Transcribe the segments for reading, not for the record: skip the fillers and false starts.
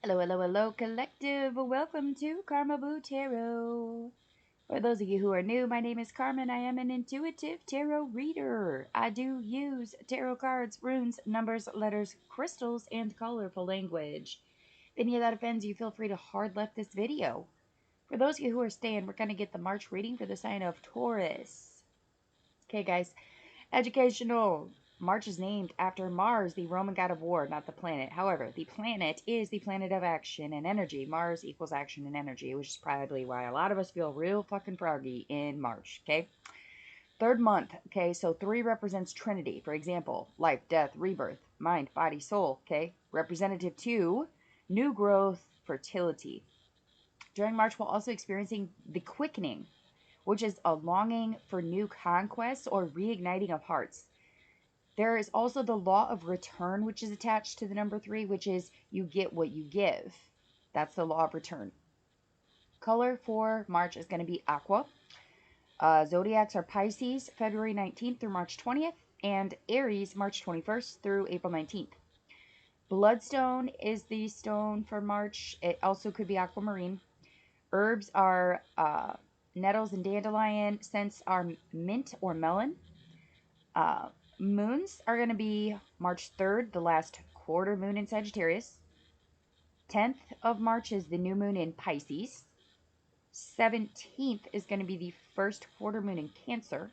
Hello, hello, hello, collective. Welcome to Carmaboo Tarot. For those of you who are new, my name is Carmen. I am an intuitive tarot reader. I do use tarot cards, runes, numbers, letters, crystals, and colorful language. If any of that offends you, feel free to hard left this video. For those of you who are staying, we're going to get the March reading for the sign of Taurus. Okay, guys. Educational. March is named after Mars, the Roman god of war, not the planet. However, the planet is the planet of action and energy. Mars equals action and energy, which is probably why a lot of us feel real fucking froggy in March, okay? Third month, okay, so 3 represents Trinity. For example, life, death, rebirth, mind, body, soul, okay? Representative 2, new growth, fertility. During March, we're also experiencing the quickening, which is a longing for new conquests or reigniting of hearts. There is also the law of return, which is attached to the number 3, which is you get what you give. That's the law of return. Color for March is going to be aqua. Zodiacs are Pisces, February 19th through March 20th, and Aries, March 21st through April 19th. Bloodstone is the stone for March. It also could be aquamarine. Herbs are nettles and dandelion. Scents are mint or melon. Uh, Moons are going to be March 3rd, the last quarter moon in Sagittarius. 10th of March is the new moon in Pisces. 17th is going to be the first quarter moon in Cancer.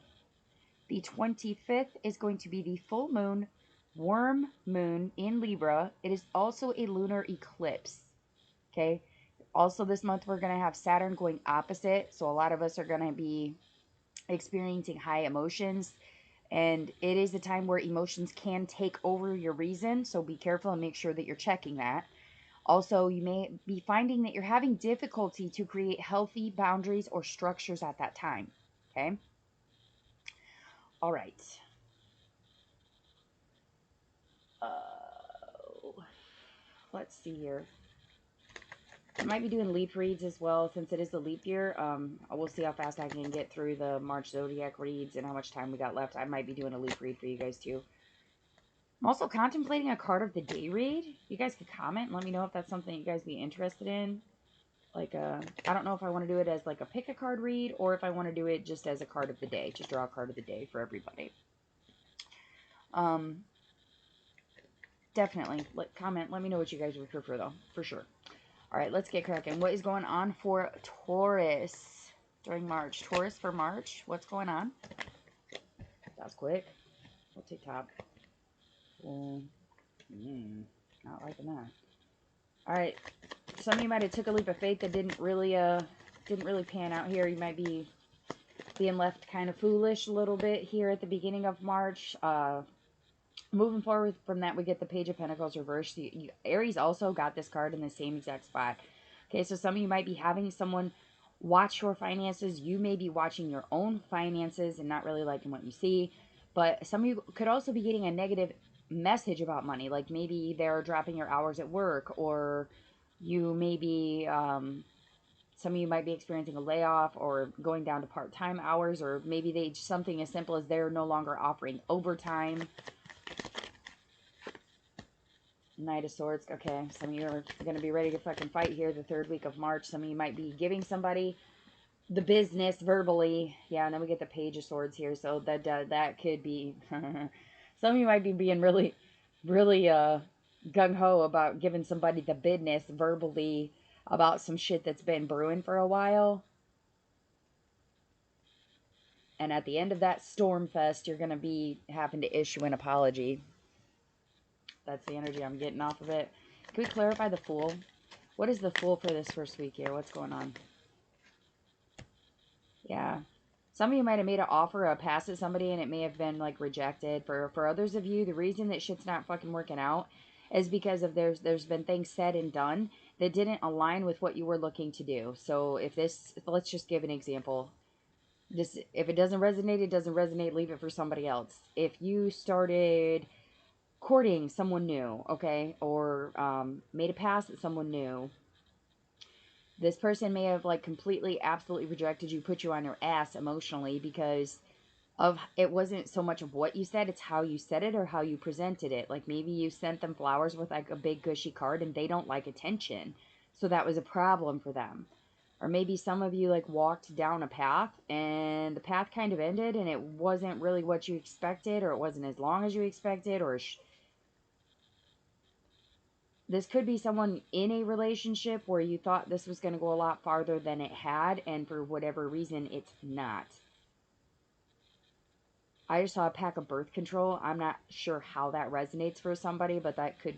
The 25th is going to be the full moon, worm moon in Libra. It is also a lunar eclipse. Okay. Also, this month we're going to have Saturn going opposite. So a lot of us are going to be experiencing high emotions. And it is a time where emotions can take over your reason, so be careful and make sure that you're checking that. Also, you may be finding that you're having difficulty to create healthy boundaries or structures at that time, okay? All right. Let's see here. I might be doing leap reads as well since it is the leap year. We'll see how fast I can get through the March zodiac reads and how much time we got left. I might be doing a leap read for you guys too. I'm also contemplating a card of the day read. You guys could comment and let me know if that's something you guys be interested in. Like, I don't know if I want to do it as like a pick a card read or if I want to do it just as a card of the day. Just draw a card of the day for everybody. Definitely. Comment. Let me know what you guys would prefer though. For sure. All right, let's get cracking. What is going on for Taurus during March? Taurus for March. What's going on? That's quick. We'll take top. Not liking that. All right. Some of you might have took a leap of faith that didn't really pan out here. You might be being left kind of foolish a little bit here at the beginning of March. Moving forward from that, we get the Page of Pentacles reversed. Aries also got this card in the same exact spot. Okay, so some of you might be having someone watch your finances. You may be watching your own finances and not really liking what you see. But some of you could also be getting a negative message about money. Like maybe they're dropping your hours at work, or you may be, some of you might be experiencing a layoff or going down to part-time hours, or maybe something as simple as they're no longer offering overtime. Knight of Swords. Okay, some of you are going to be ready to fucking fight here the 3rd week of March. Some of you might be giving somebody the business verbally. Yeah, and then we get the Page of Swords here, so that could be... some of you might be being really gung-ho about giving somebody the business verbally about some shit that's been brewing for a while. And at the end of that storm fest, you're going to be having to issue an apology. That's the energy I'm getting off of it. Can we clarify the Fool? What is the Fool for this first week here? What's going on? Yeah. Some of you might have made an offer, a pass at somebody, and it may have been, like, rejected. For others of you, the reason that shit's not fucking working out is because of there's been things said and done that didn't align with what you were looking to do. So let's just give an example. If it doesn't resonate, it doesn't resonate. Leave it for somebody else. If you started courting someone new, okay, or made a pass at someone new, this person may have like completely, absolutely rejected you, put you on your ass emotionally because of it wasn't so much of what you said, it's how you said it or how you presented it. Like maybe you sent them flowers with like a big gushy card and they don't like attention. So that was a problem for them. Or maybe some of you like walked down a path and the path kind of ended and it wasn't really what you expected, or it wasn't as long as you expected, or this could be someone in a relationship where you thought this was going to go a lot farther than it had, and for whatever reason it's not. I just saw a pack of birth control. I'm not sure how that resonates for somebody, but that could,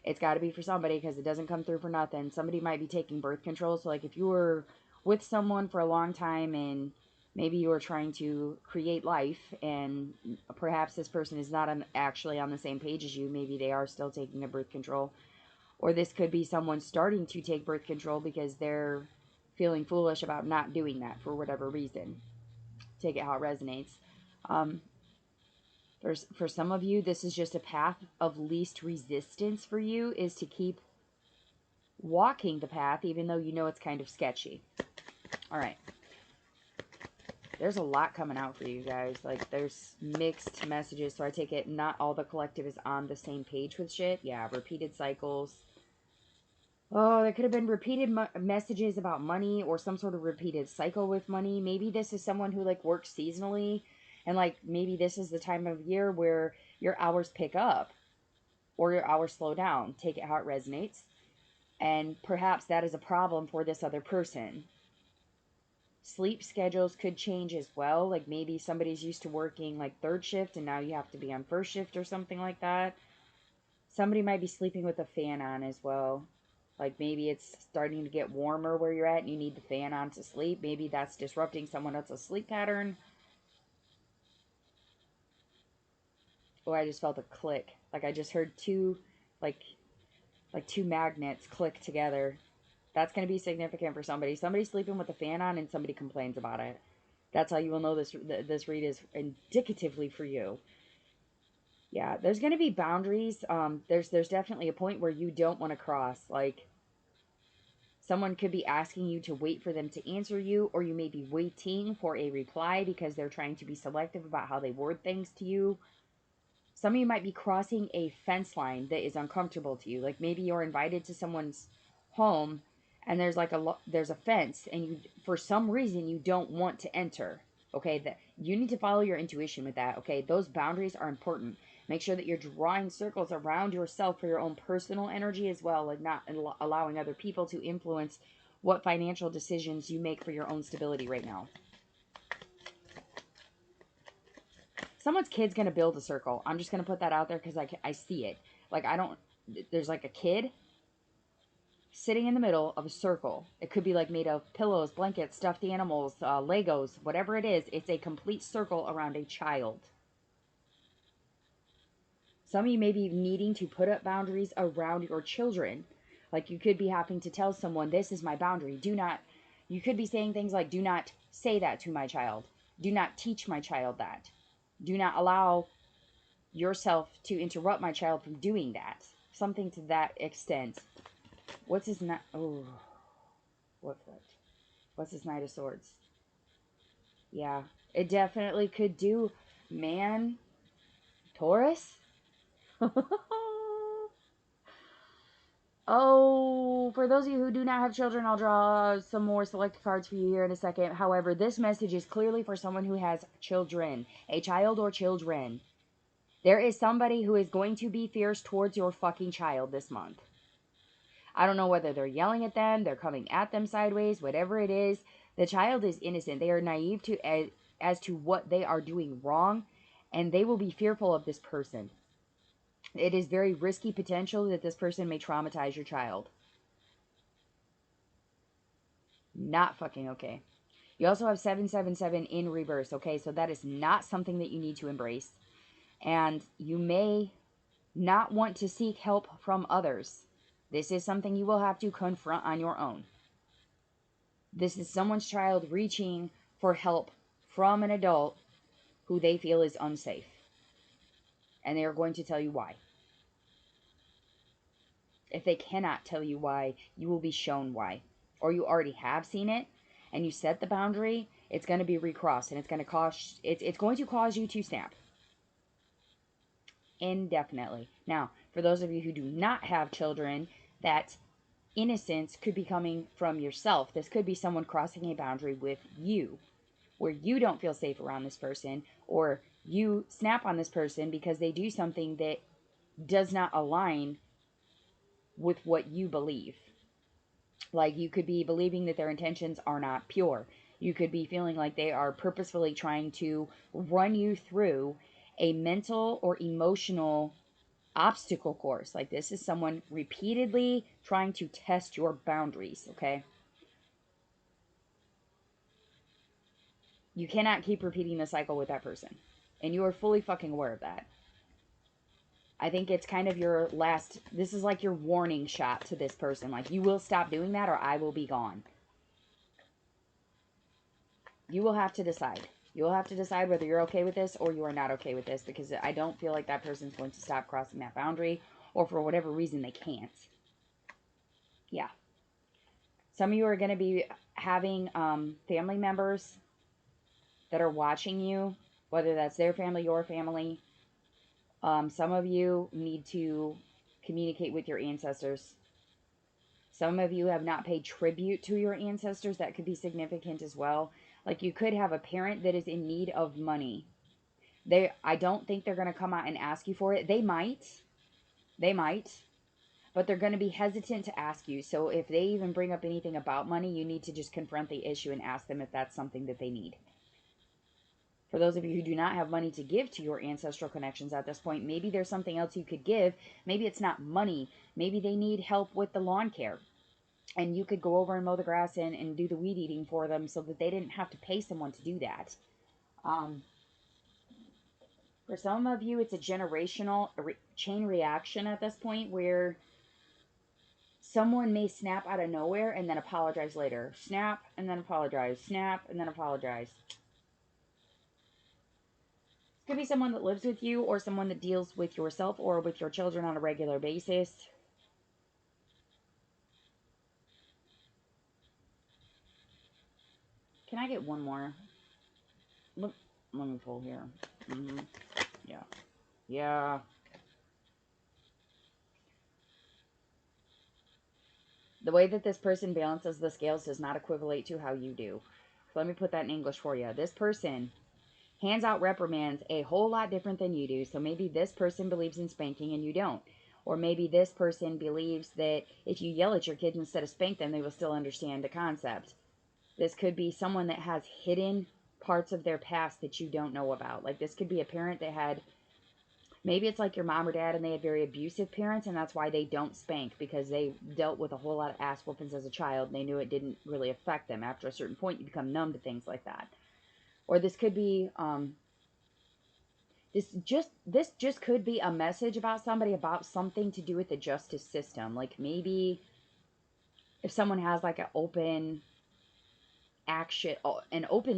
it's got to be for somebody because it doesn't come through for nothing. Somebody might be taking birth control. So, like, if you were with someone for a long time and maybe you were trying to create life and perhaps this person is not actually on the same page as you, maybe they are still taking a birth control. Or this could be someone starting to take birth control because they're feeling foolish about not doing that for whatever reason. Take it how it resonates. Um, for some of you, this is just a path of least resistance for you, is to keep walking the path even though you know it's kind of sketchy. All right. There's a lot coming out for you guys. Like, there's mixed messages, so I take it not all the collective is on the same page with shit. Yeah, repeated cycles. Oh, there could have been repeated messages about money or some sort of repeated cycle with money. Maybe this is someone who, like, works seasonally, and, like, maybe this is the time of year where your hours pick up or your hours slow down. Take it how it resonates. And perhaps that is a problem for this other person. Sleep schedules could change as well. Like maybe somebody's used to working like third shift and now you have to be on first shift or something like that. Somebody might be sleeping with a fan on as well. Like maybe it's starting to get warmer where you're at and you need the fan on to sleep. Maybe that's disrupting someone else's sleep pattern. Oh, I just felt a click. Like I just heard two, like two magnets click together. That's going to be significant for somebody. Somebody sleeping with the fan on and somebody complains about it. That's how you will know this read is indicatively for you. Yeah, there's going to be boundaries. There's definitely a point where you don't want to cross. Like someone could be asking you to wait for them to answer you, or you may be waiting for a reply because they're trying to be selective about how they word things to you. Some of you might be crossing a fence line that is uncomfortable to you. Like maybe you're invited to someone's home and there's like there's a fence and you for some reason you don't want to enter. Okay, that you need to follow your intuition with that. Okay, those boundaries are important. Make sure that you're drawing circles around yourself for your own personal energy as well, like not allowing other people to influence what financial decisions you make for your own stability right now. Someone's kid's gonna build a circle. I'm just gonna put that out there because I see it. Like I don't. There's like a kid sitting in the middle of a circle. It could be like made of pillows, blankets, stuffed animals, Legos, whatever it is. It's a complete circle around a child. Some of you may be needing to put up boundaries around your children. Like you could be having to tell someone, this is my boundary. Do not, you could be saying things like, do not say that to my child. Do not teach my child that. Do not allow yourself to interrupt my child from doing that. Something to that extent. What's his knight? Oh, what's that? What's his Knight of Swords? Yeah, it definitely could do. Man, Taurus? Oh, for those of you who do not have children, I'll draw some more select cards for you here in a second. However, this message is clearly for someone who has children, a child or children. There is somebody who is going to be fierce towards your fucking child this month. I don't know whether they're yelling at them, they're coming at them sideways, whatever it is. The child is innocent. They are naive as to what they are doing wrong, and they will be fearful of this person. It is very risky potential that this person may traumatize your child. Not fucking okay. You also have 777 in reverse, okay? So that is not something that you need to embrace. And you may not want to seek help from others. This is something you will have to confront on your own. This is someone's child reaching for help from an adult who they feel is unsafe. And they are going to tell you why. If they cannot tell you why, you will be shown why. Or you already have seen it and you set the boundary. It's going to be recrossed, and it's going to cause you to snap indefinitely. Now, for those of you who do not have children, that innocence could be coming from yourself. This could be someone crossing a boundary with you, where you don't feel safe around this person, or you snap on this person because they do something that does not align with what you believe. Like, you could be believing that their intentions are not pure. You could be feeling like they are purposefully trying to run you through a mental or emotional obstacle course. Like, this is someone repeatedly trying to test your boundaries, okay? You cannot keep repeating the cycle with that person. And you are fully fucking aware of that. I think it's kind of your last, this is like your warning shot to this person. Like, you will stop doing that or I will be gone. You will have to decide. You'll have to decide whether you're okay with this or you are not okay with this, because I don't feel like that person's going to stop crossing that boundary, or for whatever reason they can't. Yeah. Some of you are going to be having family members that are watching you, whether that's their family, your family. Some of you need to communicate with your ancestors. Some of you have not paid tribute to your ancestors. That could be significant as well. Like, you could have a parent that is in need of money. I don't think they're going to come out and ask you for it. They might, but they're going to be hesitant to ask you. So if they even bring up anything about money, you need to just confront the issue and ask them if that's something that they need. For those of you who do not have money to give to your ancestral connections at this point, maybe there's something else you could give. Maybe it's not money. Maybe they need help with the lawn care. And you could go over and mow the grass and do the weed eating for them so that they didn't have to pay someone to do that. For some of you, it's a generational chain reaction at this point, where someone may snap out of nowhere and then apologize later. Snap and then apologize. Snap and then apologize. Could be someone that lives with you or someone that deals with yourself or with your children on a regular basis. Can I get one more? Let me pull here. Yeah. Yeah. The way that this person balances the scales does not equivalent to how you do. So let me put that in English for you. This person hands out reprimands a whole lot different than you do. So maybe this person believes in spanking and you don't. Or maybe this person believes that if you yell at your kids instead of spank them, they will still understand the concept. This could be someone that has hidden parts of their past that you don't know about. Like, this could be a parent that had, maybe it's like your mom or dad and they had very abusive parents, and that's why they don't spank, because they dealt with a whole lot of ass whoopings as a child and they knew it didn't really affect them. After a certain point, you become numb to things like that. Or this could be this just could be a message about somebody, about something to do with the justice system. Like, maybe if someone has like an open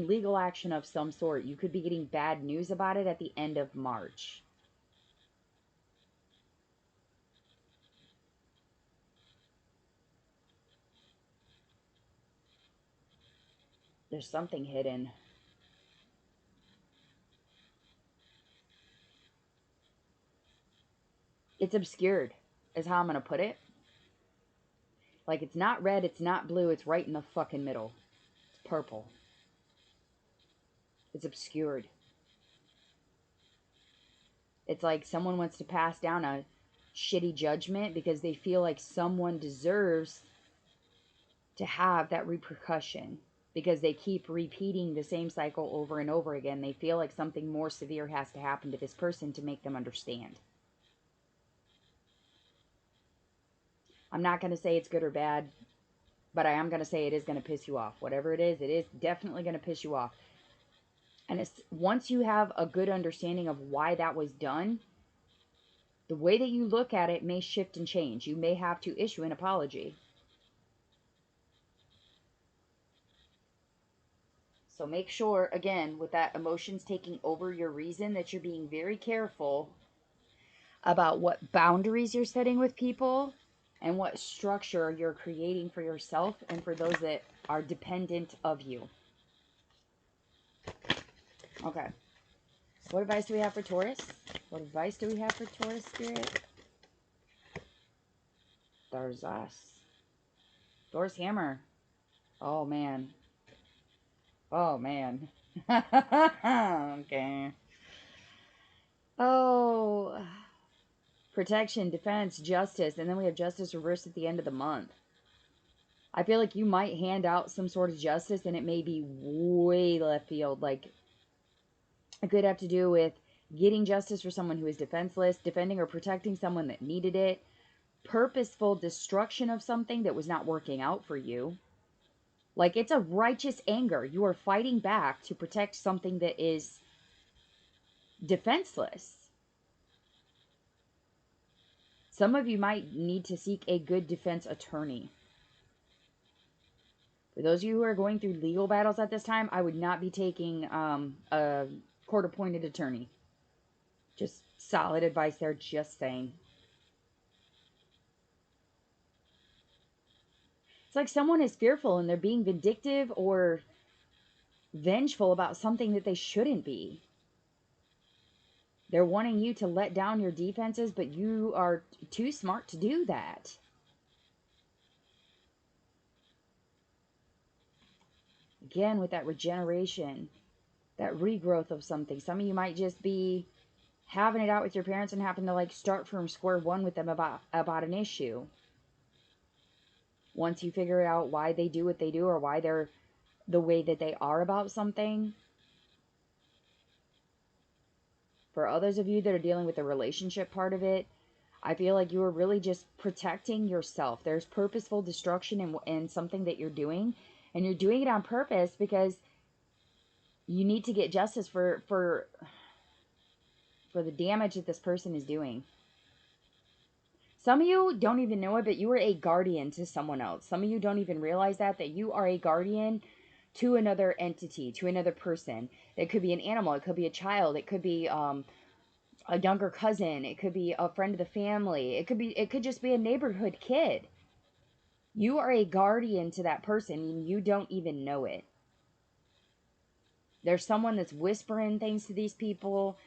legal action of some sort, you could be getting bad news about it at the end of March. There's something hidden. It's obscured, is how I'm going to put it. Like, it's not red, it's not blue, it's right in the fucking middle. It's purple. It's obscured. It's like someone wants to pass down a shitty judgment because they feel like someone deserves to have that repercussion, because they keep repeating the same cycle over and over again. They feel like something more severe has to happen to this person to make them understand. I'm not going to say it's good or bad, but I am going to say it is going to piss you off. Whatever it is definitely going to piss you off. And it's, once you have a good understanding of why that was done, the way that you look at it may shift and change. You may have to issue an apology. So make sure, again, with that emotions taking over your reason, that you're being very careful about what boundaries you're setting with people and what structure you're creating for yourself and for those that are dependent of you. Okay. What advice do we have for Taurus? What advice do we have for Taurus, Spirit? There's us. Thor's hammer. Oh, man. Oh, man. Okay. Oh. Protection, defense, justice. And then we have justice reversed at the end of the month. I feel like you might hand out some sort of justice and it may be way left field. Like, it could have to do with getting justice for someone who is defenseless, defending or protecting someone that needed it, purposeful destruction of something that was not working out for you. Like, it's a righteous anger. You are fighting back to protect something that is defenseless. Some of you might need to seek a good defense attorney. For those of you who are going through legal battles at this time, I would not be taking a court-appointed attorney. Just solid advice there, just saying. It's like someone is fearful and they're being vindictive or vengeful about something that they shouldn't be. They're wanting you to let down your defenses, but you are too smart to do that. Again, with that regeneration, that regrowth of something. Some of you might just be having it out with your parents and happen to like start from square one with them about an issue. Once you figure out why they do what they do or why they're the way that they are about something. For others of you that are dealing with the relationship part of it, I feel like you are really just protecting yourself. There's purposeful destruction in something that you're doing, and you're doing it on purpose because you need to get justice for the damage that this person is doing. Some of you don't even know it, but you are a guardian to someone else. Some of you don't even realize that you are a guardian to another entity, to another person. It could be an animal. It could be a child. It could be a younger cousin. It could be a friend of the family. It could just be a neighborhood kid. You are a guardian to that person and you don't even know it. There's someone that's whispering things to these people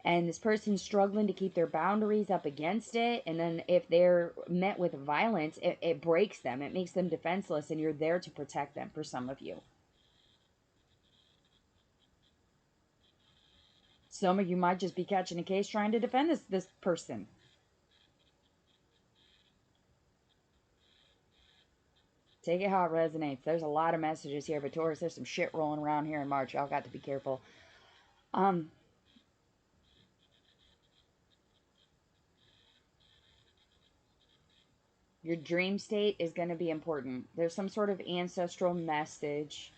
and this person's struggling to keep their boundaries up against it. And then if they're met with violence, it breaks them. It makes them defenseless and you're there to protect them for some of you. Some of you might just be catching a case trying to defend this person. Take it how it resonates. There's a lot of messages here, but Taurus, there's some shit rolling around here in March. Y'all got to be careful. Your dream state is going to be important. There's some sort of ancestral message.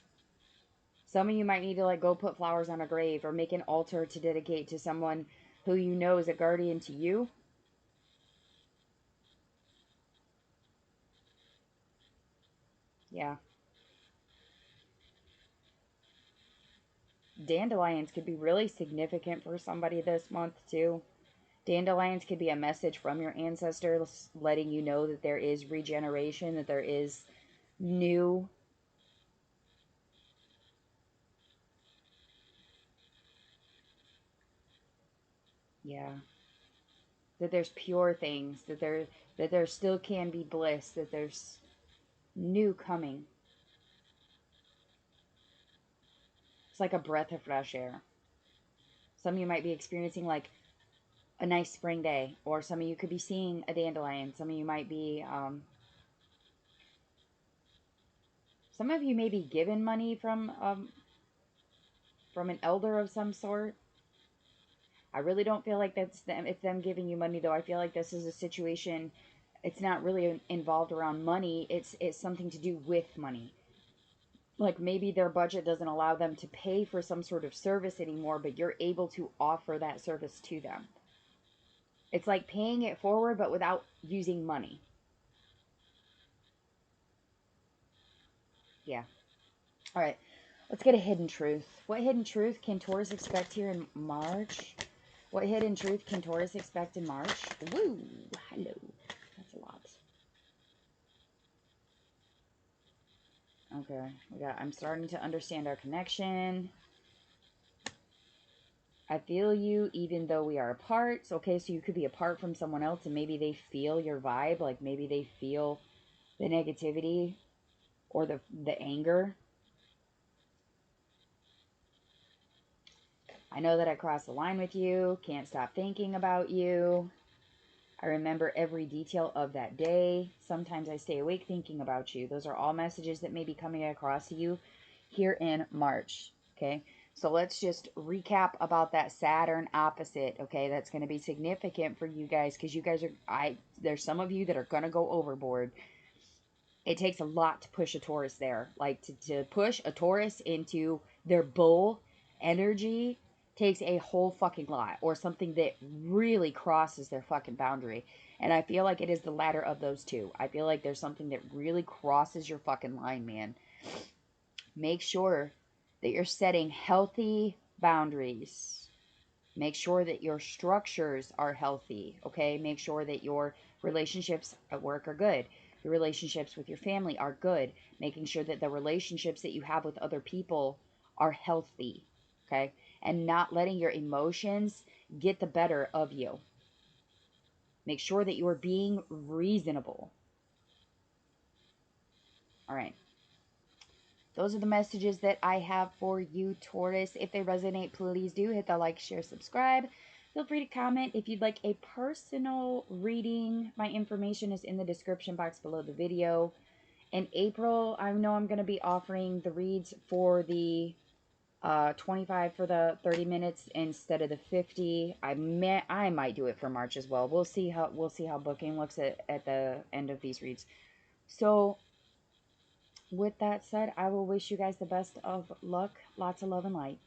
Some of you might need to like go put flowers on a grave or make an altar to dedicate to someone who you know is a guardian to you. Yeah. Dandelions could be really significant for somebody this month too. Dandelions could be a message from your ancestors letting you know that there is regeneration, that there is new. Yeah. That there's pure things, that there still can be bliss, that there's new coming. It's like a breath of fresh air. Some of you might be experiencing like a nice spring day, or some of you could be seeing a dandelion. Some of you might be, some of you may be given money from an elder of some sort. I really don't feel like that's them. It's them giving you money, though. I feel like this is a situation. It's not really involved around money. It's something to do with money. Like maybe their budget doesn't allow them to pay for some sort of service anymore, but you're able to offer that service to them. It's like paying it forward, but without using money. Yeah. All right. Let's get a hidden truth. What hidden truth can Taurus expect here in March? What hidden truth can Taurus expect in March? Woo! Hello. That's a lot. Okay. I'm starting to understand our connection. I feel you even though we are apart. So, okay, so you could be apart from someone else and maybe they feel your vibe. Like maybe they feel the negativity or the anger. I know that I crossed the line with you. Can't stop thinking about you. I remember every detail of that day. Sometimes I stay awake thinking about you. Those are all messages that may be coming across to you here in March. Okay. So let's just recap about that Saturn opposite. Okay. That's going to be significant for you guys because you guys there's some of you that are going to go overboard. It takes a lot to push a Taurus there. Like to push a Taurus into their bull energy takes a whole fucking lot, or something that really crosses their fucking boundary. And I feel like it is the latter of those two. I feel like there's something that really crosses your fucking line, man. Make sure that you're setting healthy boundaries. Make sure that your structures are healthy, okay? Make sure that your relationships at work are good. Your relationships with your family are good. Making sure that the relationships that you have with other people are healthy, okay? And not letting your emotions get the better of you. Make sure that you are being reasonable. All right. Those are the messages that I have for you, Taurus. If they resonate, please do hit the like, share, subscribe. Feel free to comment if you'd like a personal reading. My information is in the description box below the video. In April, I know I'm going to be offering the reads for the 25 for the 30 minutes instead of the 50. I might do it for March as well. We'll see how booking looks at the end of these reads. So with that said, I will wish you guys the best of luck. Lots of love and light.